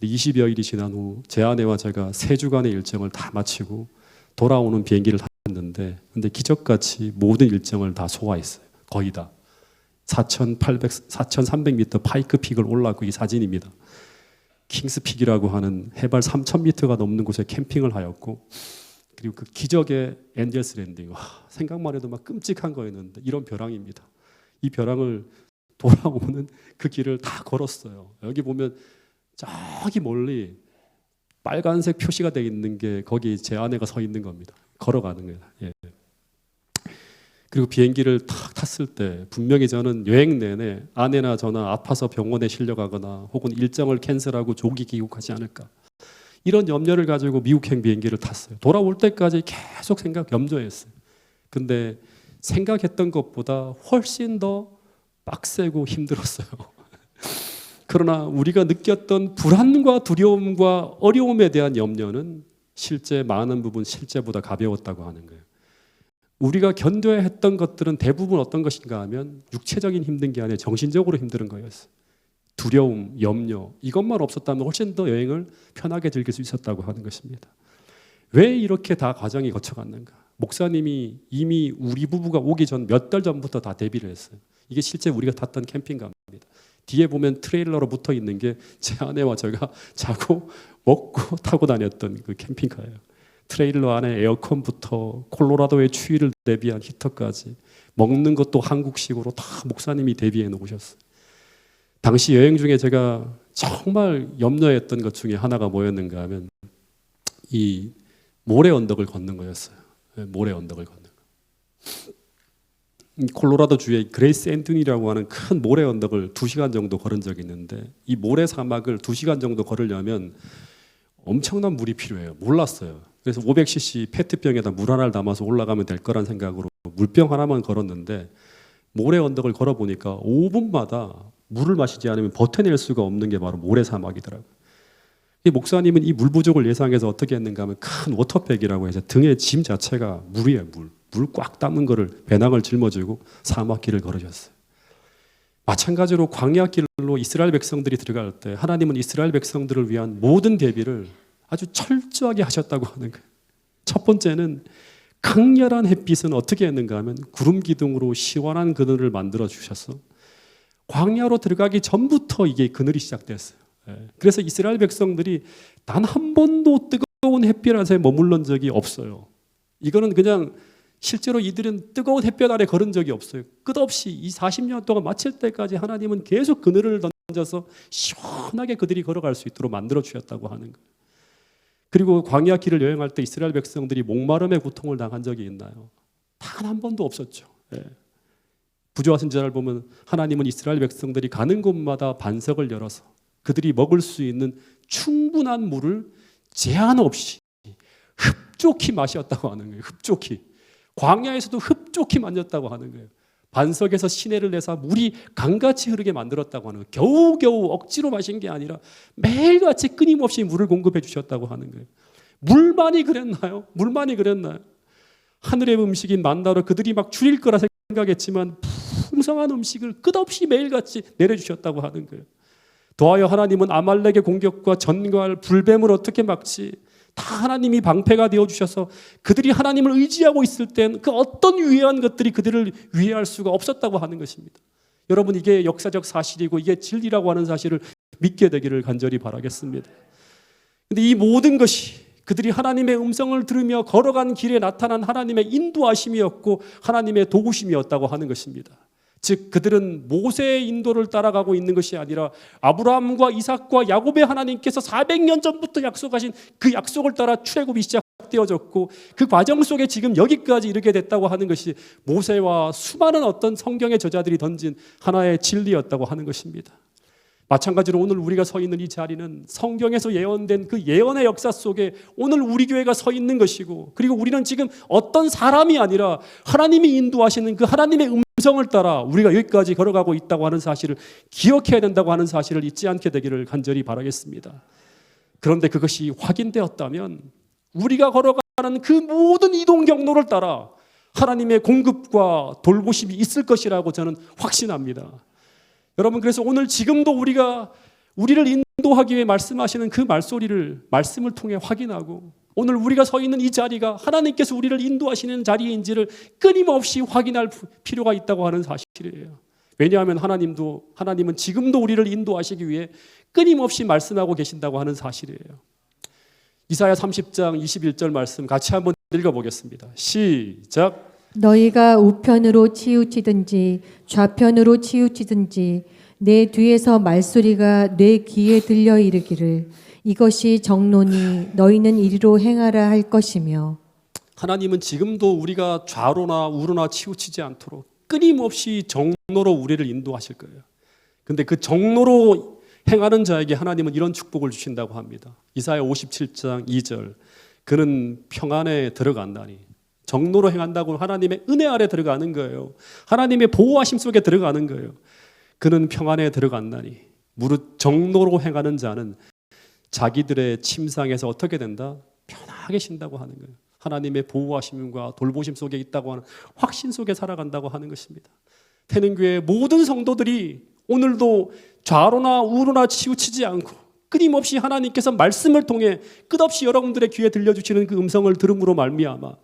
20여일이 지난 후 제 아내와 제가 3주간의 일정을 다 마치고 돌아오는 비행기를 탔는데 근데 기적같이 모든 일정을 다 소화했어요. 거의 다. 4,300m 파이크픽을 올라가고 이 사진입니다. 킹스픽이라고 하는 해발 3,000m가 넘는 곳에 캠핑을 하였고 그리고 그 기적의 엔젤스 랜딩. 생각만 해도 막 끔찍한 거였는데 이런 벼랑입니다. 이 벼랑을 돌아오는 그 길을 다 걸었어요. 여기 보면 저기 멀리 빨간색 표시가 되어 있는 게 거기 제 아내가 서 있는 겁니다. 걸어가는 거예요. 그리고 비행기를 탁 탔을 때 분명히 저는 여행 내내 아내나 저나 아파서 병원에 실려가거나 혹은 일정을 캔슬하고 조기 귀국하지 않을까 이런 염려를 가지고 미국행 비행기를 탔어요. 돌아올 때까지 계속 염려했어요. 근데 생각했던 것보다 훨씬 더 빡세고 힘들었어요. 그러나 우리가 느꼈던 불안과 두려움과 어려움에 대한 염려는 실제 많은 부분 실제보다 가벼웠다고 하는 거예요. 우리가 견뎌야 했던 것들은 대부분 어떤 것인가 하면 육체적인 힘든 게 아니라 정신적으로 힘든 거였어요. 두려움, 염려 이것만 없었다면 훨씬 더 여행을 편하게 즐길 수 있었다고 하는 것입니다. 왜 이렇게 다 과정이 거쳐갔는가? 목사님이 이미 우리 부부가 오기 전 몇 달 전부터 다 대비를 했어요. 이게 실제 우리가 탔던 캠핑카입니다. 뒤에 보면 트레일러로 붙어 있는 게 제 아내와 제가 자고 먹고 타고 다녔던 그 캠핑카예요. 트레일러 안에 에어컨부터 콜로라도의 추위를 대비한 히터까지 먹는 것도 한국식으로 다 목사님이 대비해 놓으셨어요. 당시 여행 중에 제가 정말 염려했던 것 중에 하나가 뭐였는가 하면 이 모래 언덕을 걷는 거였어요. 모래 언덕을 걷는 거. 콜로라도 주의 그레이스 앤토니라고 하는 큰 모래 언덕을 2시간 정도 걸은 적이 있는데 이 모래 사막을 2시간 정도 걸으려면 엄청난 물이 필요해요. 몰랐어요. 그래서 500cc 페트병에다 물 하나를 담아서 올라가면 될 거란 생각으로 물병 하나만 걸었는데 모래 언덕을 걸어보니까 5분마다 물을 마시지 않으면 버텨낼 수가 없는 게 바로 모래 사막이더라고요. 이 목사님은 이 물 부족을 예상해서 어떻게 했는가 하면 큰 워터백이라고 해서 등에 짐 자체가 물이에요. 물 꽉 담은 거를 배낭을 짊어지고 사막길을 걸으셨어요. 마찬가지로 광야길로 이스라엘 백성들이 들어갈 때 하나님은 이스라엘 백성들을 위한 모든 대비를 아주 철저하게 하셨다고 하는 거예요. 첫 번째는 강렬한 햇빛은 어떻게 했는가 하면 구름 기둥으로 시원한 그늘을 만들어 주셔서 광야로 들어가기 전부터 이게 그늘이 시작됐어요. 그래서 이스라엘 백성들이 단 한 번도 뜨거운 햇빛 아래 머물른 적이 없어요. 이거는 그냥 실제로 이들은 뜨거운 햇볕 아래 걸은 적이 없어요. 끝없이 이 40년 동안 마칠 때까지 하나님은 계속 그늘을 던져서 시원하게 그들이 걸어갈 수 있도록 만들어 주셨다고 하는 거예요. 그리고 광야 길을 여행할 때 이스라엘 백성들이 목마름의 고통을 당한 적이 있나요? 단 한 번도 없었죠. 부조와 선지자를 보면 하나님은 이스라엘 백성들이 가는 곳마다 반석을 열어서 그들이 먹을 수 있는 충분한 물을 제한 없이 흡족히 마셨다고 하는 거예요. 흡족히. 광야에서도 흡족히 마셨다고 하는 거예요. 반석에서 시내를 내서 물이 강같이 흐르게 만들었다고 하는 거예요. 겨우겨우 억지로 마신 게 아니라 매일같이 끊임없이 물을 공급해 주셨다고 하는 거예요. 물만이 그랬나요? 물만이 그랬나요? 하늘의 음식인 만나로 그들이 막 줄일 거라 생각했지만 풍성한 음식을 끝없이 매일같이 내려주셨다고 하는 거예요. 더하여 하나님은 아말렉의 공격과 전갈, 불뱀을 어떻게 막지? 다 하나님이 방패가 되어주셔서 그들이 하나님을 의지하고 있을 땐 그 어떤 위대한 것들이 그들을 위해할 수가 없었다고 하는 것입니다. 여러분, 이게 역사적 사실이고 이게 진리라고 하는 사실을 믿게 되기를 간절히 바라겠습니다. 그런데 이 모든 것이 그들이 하나님의 음성을 들으며 걸어간 길에 나타난 하나님의 인도하심이었고 하나님의 도우심이었다고 하는 것입니다. 즉 그들은 모세의 인도를 따라가고 있는 것이 아니라 아브라함과 이삭과 야곱의 하나님께서 400년 전부터 약속하신 그 약속을 따라 출애굽이 시작되어졌고 그 과정 속에 지금 여기까지 이르게 됐다고 하는 것이 모세와 수많은 어떤 성경의 저자들이 던진 하나의 진리였다고 하는 것입니다. 마찬가지로 오늘 우리가 서 있는 이 자리는 성경에서 예언된 그 예언의 역사 속에 오늘 우리 교회가 서 있는 것이고, 그리고 우리는 지금 어떤 사람이 아니라 하나님이 인도하시는 그 하나님의 음성을 따라 우리가 여기까지 걸어가고 있다고 하는 사실을 기억해야 된다고 하는 사실을 잊지 않게 되기를 간절히 바라겠습니다. 그런데 그것이 확인되었다면 우리가 걸어가는 그 모든 이동 경로를 따라 하나님의 공급과 돌보심이 있을 것이라고 저는 확신합니다. 여러분, 그래서 오늘 지금도 우리를 인도하기 위해 말씀하시는 그 말씀을 통해 확인하고 오늘 우리가 서 있는 이 자리가 하나님께서 우리를 인도하시는 자리인지를 끊임없이 확인할 필요가 있다고 하는 사실이에요. 왜냐하면 하나님은 지금도 우리를 인도하시기 위해 끊임없이 말씀하고 계신다고 하는 사실이에요. 이사야 30장 21절 말씀 같이 한번 읽어보겠습니다. 시작. 너희가 우편으로 치우치든지 좌편으로 치우치든지 내 뒤에서 말소리가 내 귀에 들려 이르기를 이것이 정로니 너희는 이리로 행하라 할 것이며. 하나님은 지금도 우리가 좌로나 우로나 치우치지 않도록 끊임없이 정로로 우리를 인도하실 거예요. 그런데 그 정로로 행하는 자에게 하나님은 이런 축복을 주신다고 합니다. 이사야 57장 2절 그는 평안에 들어간다니. 정로로 행한다고 하나님의 은혜 아래 들어가는 거예요. 하나님의 보호하심 속에 들어가는 거예요. 그는 평안에 들어간다니. 무릇 정로로 행하는 자는 자기들의 침상에서 어떻게 된다? 편하게 쉰다고 하는 거예요. 하나님의 보호하심과 돌보심 속에 있다고 하는 확신 속에 살아간다고 하는 것입니다. 태능교회 모든 성도들이 오늘도 좌로나 우로나 치우치지 않고 끊임없이 하나님께서 말씀을 통해 끝없이 여러분들의 귀에 들려주시는 그 음성을 들음으로 말미암아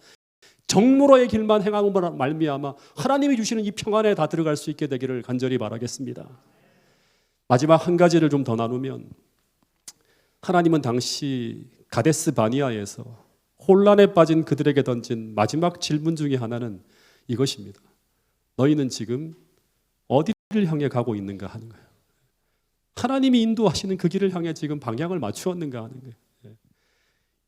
정로로의 길만 행함으로 말미암아 하나님이 주시는 이 평안에 다 들어갈 수 있게 되기를 간절히 바라겠습니다. 마지막 한 가지를 좀 더 나누면 하나님은 당시 가데스 바니아에서 혼란에 빠진 그들에게 던진 마지막 질문 중에 하나는 이것입니다. 너희는 지금 어디를 향해 가고 있는가 하는 거예요. 하나님이 인도하시는 그 길을 향해 지금 방향을 맞추었는가 하는 거예요.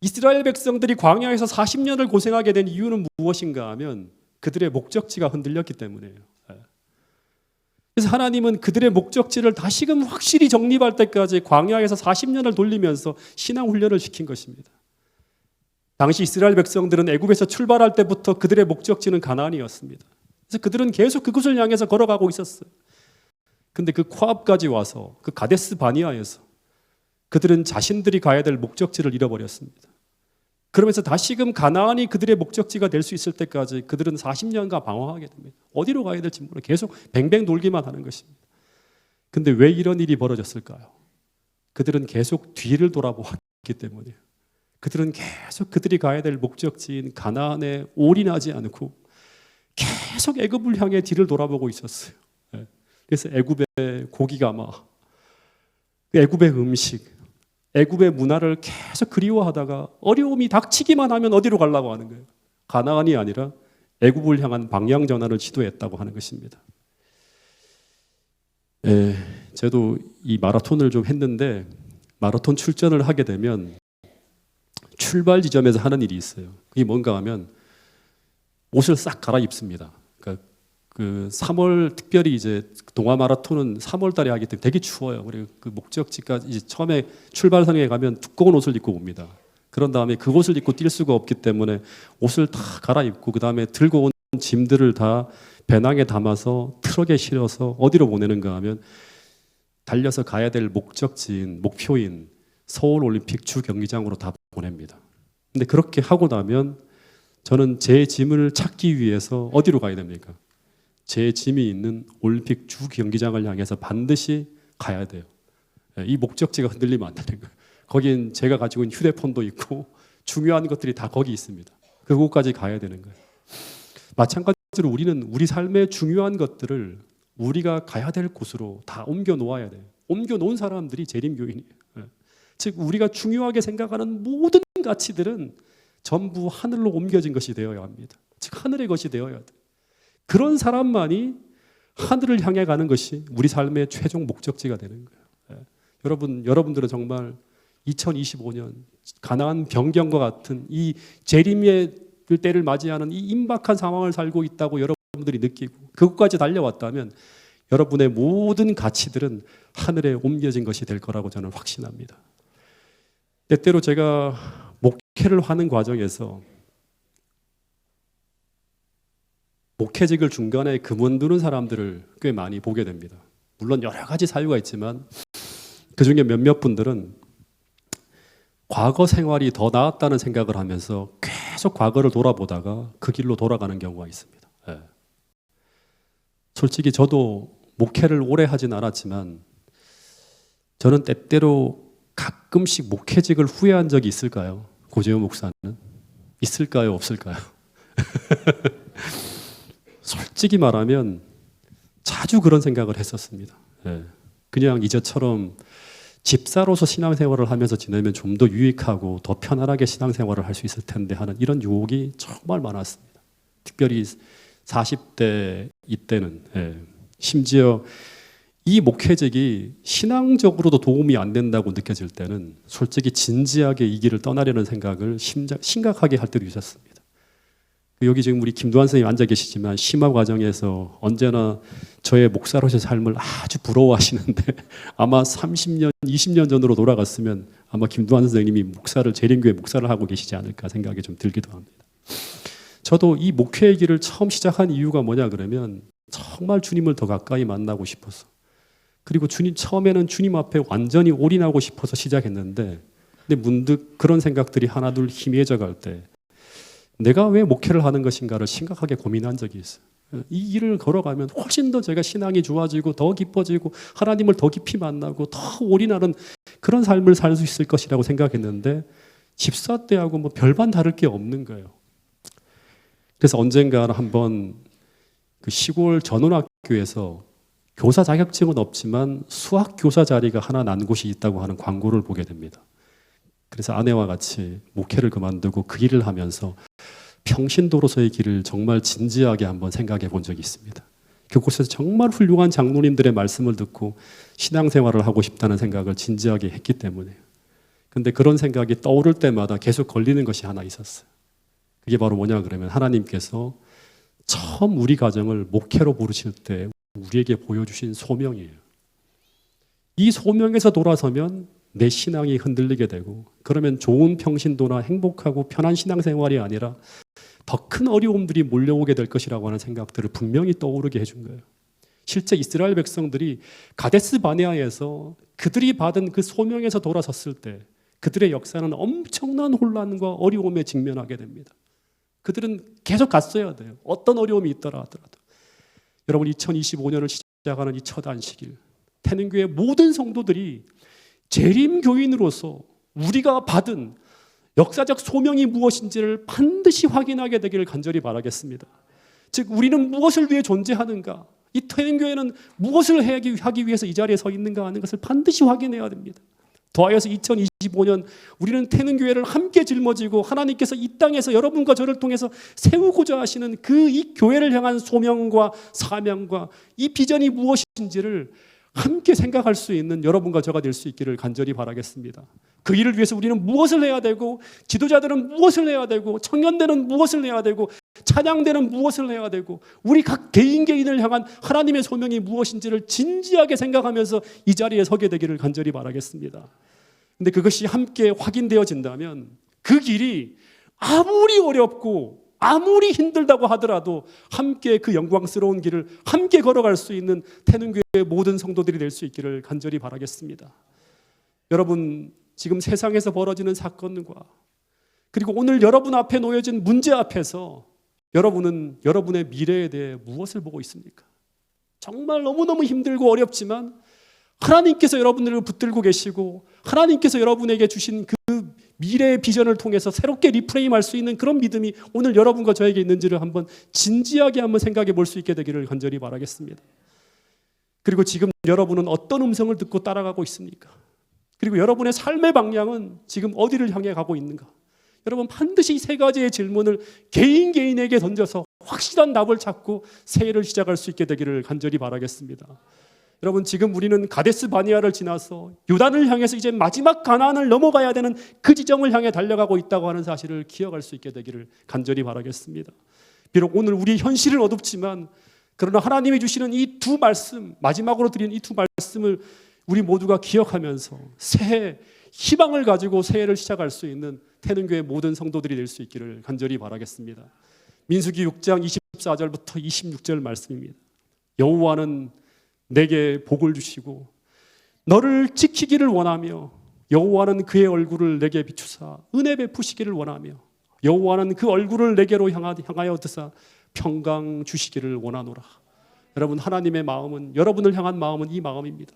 이스라엘 백성들이 광야에서 40년을 고생하게 된 이유는 무엇인가 하면 그들의 목적지가 흔들렸기 때문이에요. 그래서 하나님은 그들의 목적지를 다시금 확실히 정립할 때까지 광야에서 40년을 돌리면서 신앙 훈련을 시킨 것입니다. 당시 이스라엘 백성들은 애굽에서 출발할 때부터 그들의 목적지는 가나안이었습니다. 그래서 그들은 계속 그곳을 향해서 걸어가고 있었어요. 근데 그 코압까지 와서 그 가데스 바니아에서 그들은 자신들이 가야 될 목적지를 잃어버렸습니다. 그러면서 다시금 가나안이 그들의 목적지가 될 수 있을 때까지 그들은 40년간 방황하게 됩니다. 어디로 가야 될지 모르고 계속 뱅뱅 돌기만 하는 것입니다. 근데 왜 이런 일이 벌어졌을까요? 그들은 계속 뒤를 돌아보았기 때문이에요. 그들은 계속 그들이 가야 될 목적지인 가나안에 올인하지 않고 계속 애굽을 향해 뒤를 돌아보고 있었어요. 그래서 애굽의 고기가 막 애굽의 음식, 애굽의 문화를 계속 그리워하다가 어려움이 닥치기만 하면 어디로 가려고 하는 거예요? 가나안이 아니라 애굽을 향한 방향 전환을 시도했다고 하는 것입니다. 저도 이 마라톤을 좀 했는데 마라톤 출전을 하게 되면 출발 지점에서 하는 일이 있어요. 그게 뭔가 하면 옷을 싹 갈아입습니다. 그러니까 그 3월 특별히 이제 동아 마라톤은 3월 달에 하기 때문에 되게 추워요. 그리고 그 목적지까지 이제 처음에 출발선에 가면 두꺼운 옷을 입고 옵니다. 그런 다음에 그 옷을 입고 뛸 수가 없기 때문에 옷을 다 갈아입고 그 다음에 들고 온 짐들을 다 배낭에 담아서 트럭에 실어서 어디로 보내는가 하면 달려서 가야 될 목적지인 목표인 서울 올림픽 주 경기장으로 다 보냅니다. 근데 그렇게 하고 나면 저는 제 짐을 찾기 위해서 어디로 가야 됩니까? 제 짐이 있는 올림픽 주 경기장을 향해서 반드시 가야 돼요. 이 목적지가 흔들리면 안 되는 거예요. 거긴 제가 가지고 있는 휴대폰도 있고 중요한 것들이 다 거기 있습니다. 그곳까지 가야 되는 거예요. 마찬가지로 우리는 우리 삶의 중요한 것들을 우리가 가야 될 곳으로 다 옮겨 놓아야 돼요. 옮겨 놓은 사람들이 재림교인이에요. 즉 우리가 중요하게 생각하는 모든 가치들은 전부 하늘로 옮겨진 것이 되어야 합니다. 즉 하늘의 것이 되어야 돼요. 그런 사람만이 하늘을 향해 가는 것이 우리 삶의 최종 목적지가 되는 거예요. 여러분들은 정말 2025년 가나안 변경과 같은 이 재림의 때를 맞이하는 이 임박한 상황을 살고 있다고 여러분들이 느끼고 그것까지 달려왔다면 여러분의 모든 가치들은 하늘에 옮겨진 것이 될 거라고 저는 확신합니다. 때때로 제가 목회를 하는 과정에서 목회직을 중간에 그만두는 사람들을 꽤 많이 보게 됩니다. 물론 여러 가지 사유가 있지만 그중에 몇몇 분들은 과거 생활이 더 나았다는 생각을 하면서 계속 과거를 돌아보다가 그 길로 돌아가는 경우가 있습니다. 솔직히 저도 목회를 오래 하진 않았지만 저는 때때로 가끔씩 목회직을 후회한 적이 있을까요? 고재호 목사는? 있을까요? 없을까요? 솔직히 말하면 자주 그런 생각을 했었습니다. 그냥 이제처럼 집사로서 신앙생활을 하면서 지내면 좀 더 유익하고 더 편안하게 신앙생활을 할 수 있을 텐데 하는 이런 유혹이 정말 많았습니다. 특별히 40대 이때는 심지어 이 목회직이 신앙적으로도 도움이 안 된다고 느껴질 때는 솔직히 진지하게 이 길을 떠나려는 생각을 심각하게 할 때도 있었습니다. 여기 지금 우리 김두한 선생님 앉아 계시지만 심화 과정에서 언제나 저의 목사로서의 삶을 아주 부러워하시는데 아마 30년, 20년 전으로 돌아갔으면 아마 김두한 선생님이 재림교회 목사를 하고 계시지 않을까 생각이 좀 들기도 합니다. 저도 이 목회의 길을 처음 시작한 이유가 뭐냐 그러면 정말 주님을 더 가까이 만나고 싶어서 그리고 처음에는 주님 앞에 완전히 올인하고 싶어서 시작했는데 근데 문득 그런 생각들이 하나둘 희미해져 갈 때 내가 왜 목회를 하는 것인가를 심각하게 고민한 적이 있어요. 이 길을 걸어가면 훨씬 더 제가 신앙이 좋아지고 더 깊어지고 하나님을 더 깊이 만나고 더 올인하는 그런 삶을 살 수 있을 것이라고 생각했는데 집사 때하고 뭐 별반 다를 게 없는 거예요. 그래서 언젠가 한번 그 시골 전원학교에서 교사 자격증은 없지만 수학 교사 자리가 하나 난 곳이 있다고 하는 광고를 보게 됩니다. 그래서 아내와 같이 목회를 그만두고 그 일을 하면서 평신도로서의 길을 정말 진지하게 한번 생각해 본 적이 있습니다. 그곳에서 정말 훌륭한 장로님들의 말씀을 듣고 신앙생활을 하고 싶다는 생각을 진지하게 했기 때문에요. 그런데 그런 생각이 떠오를 때마다 계속 걸리는 것이 하나 있었어요. 그게 바로 뭐냐 그러면 하나님께서 처음 우리 가정을 목회로 부르실 때 우리에게 보여주신 소명이에요. 이 소명에서 돌아서면 내 신앙이 흔들리게 되고 그러면 좋은 평신도나 행복하고 편한 신앙생활이 아니라 더 큰 어려움들이 몰려오게 될 것이라고 하는 생각들을 분명히 떠오르게 해준 거예요. 실제 이스라엘 백성들이 가데스 바네아에서 그들이 받은 그 소명에서 돌아섰을 때 그들의 역사는 엄청난 혼란과 어려움에 직면하게 됩니다. 그들은 계속 갔어야 돼요. 어떤 어려움이 있더라 하더라도. 여러분 2025년을 시작하는 이 첫 안식일 태능교회 모든 성도들이 재림교인으로서 우리가 받은 역사적 소명이 무엇인지를 반드시 확인하게 되기를 간절히 바라겠습니다. 즉 우리는 무엇을 위해 존재하는가? 이 태능교회는 무엇을 하기 위해서 이 자리에 서 있는가 하는 것을 반드시 확인해야 됩니다. 더하여서 2025년 우리는 태능교회를 함께 짊어지고 하나님께서 이 땅에서 여러분과 저를 통해서 세우고자 하시는 그 이 교회를 향한 소명과 사명과 이 비전이 무엇인지를 함께 생각할 수 있는 여러분과 저가 될 수 있기를 간절히 바라겠습니다. 그 일을 위해서 우리는 무엇을 해야 되고, 지도자들은 무엇을 해야 되고, 청년들은 무엇을 해야 되고, 찬양대는 무엇을 해야 되고, 우리 각 개인을 향한 하나님의 소명이 무엇인지를 진지하게 생각하면서 이 자리에 서게 되기를 간절히 바라겠습니다. 근데 그것이 함께 확인되어진다면 그 길이 아무리 어렵고 아무리 힘들다고 하더라도 함께 그 영광스러운 길을 함께 걸어갈 수 있는 태능교회의 모든 성도들이 될 수 있기를 간절히 바라겠습니다. 여러분, 지금 세상에서 벌어지는 사건과 그리고 오늘 여러분 앞에 놓여진 문제 앞에서 여러분은 여러분의 미래에 대해 무엇을 보고 있습니까? 정말 너무너무 힘들고 어렵지만 하나님께서 여러분들을 붙들고 계시고 하나님께서 여러분에게 주신 그 미래의 비전을 통해서 새롭게 리프레임할 수 있는 그런 믿음이 오늘 여러분과 저에게 있는지를 한번 진지하게 한번 생각해 볼 수 있게 되기를 간절히 바라겠습니다. 그리고 지금 여러분은 어떤 음성을 듣고 따라가고 있습니까? 그리고 여러분의 삶의 방향은 지금 어디를 향해 가고 있는가? 여러분 반드시 이 세 가지의 질문을 개인에게 던져서 확실한 답을 찾고 새해를 시작할 수 있게 되기를 간절히 바라겠습니다. 여러분 지금 우리는 가데스 바니아를 지나서 요단을 향해서 이제 마지막 가나안을 넘어가야 되는 그 지점을 향해 달려가고 있다고 하는 사실을 기억할 수 있게 되기를 간절히 바라겠습니다. 비록 오늘 우리 현실은 어둡지만 그러나 하나님이 주시는 이 두 말씀, 마지막으로 드린 이 두 말씀을 우리 모두가 기억하면서 새해 희망을 가지고 새해를 시작할 수 있는 태능교회 모든 성도들이 될 수 있기를 간절히 바라겠습니다. 민수기 6장 24절부터 26절 말씀입니다. 여호와는 내게 복을 주시고 너를 지키기를 원하며 여호와는 그의 얼굴을 내게 비추사 은혜 베푸시기를 원하며 여호와는 그 얼굴을 내게로 향하여 드사 평강 주시기를 원하노라. 여러분 하나님의 마음은 여러분을 향한 마음은 이 마음입니다.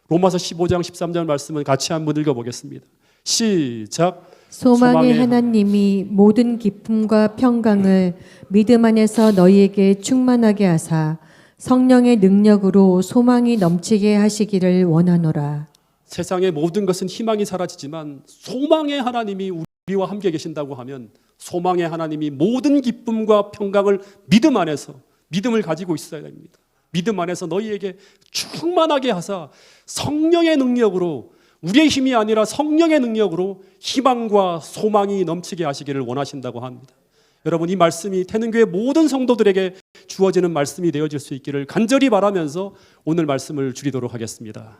로마서 15장 13절 말씀은 같이 한번 읽어보겠습니다. 시작. 소망의 하나님이 모든 기쁨과 평강을 믿음 안에서 너희에게 충만하게 하사 성령의 능력으로 소망이 넘치게 하시기를 원하노라. 세상의 모든 것은 희망이 사라지지만 소망의 하나님이 우리와 함께 계신다고 하면 소망의 하나님이 모든 기쁨과 평강을 믿음 안에서 믿음을 가지고 있어야 됩니다. 믿음 안에서 너희에게 충만하게 하사 성령의 능력으로 우리의 힘이 아니라 성령의 능력으로 희망과 소망이 넘치게 하시기를 원하신다고 합니다. 여러분 이 말씀이 태능교회 모든 성도들에게 주어지는 말씀이 되어질 수 있기를 간절히 바라면서 오늘 말씀을 줄이도록 하겠습니다.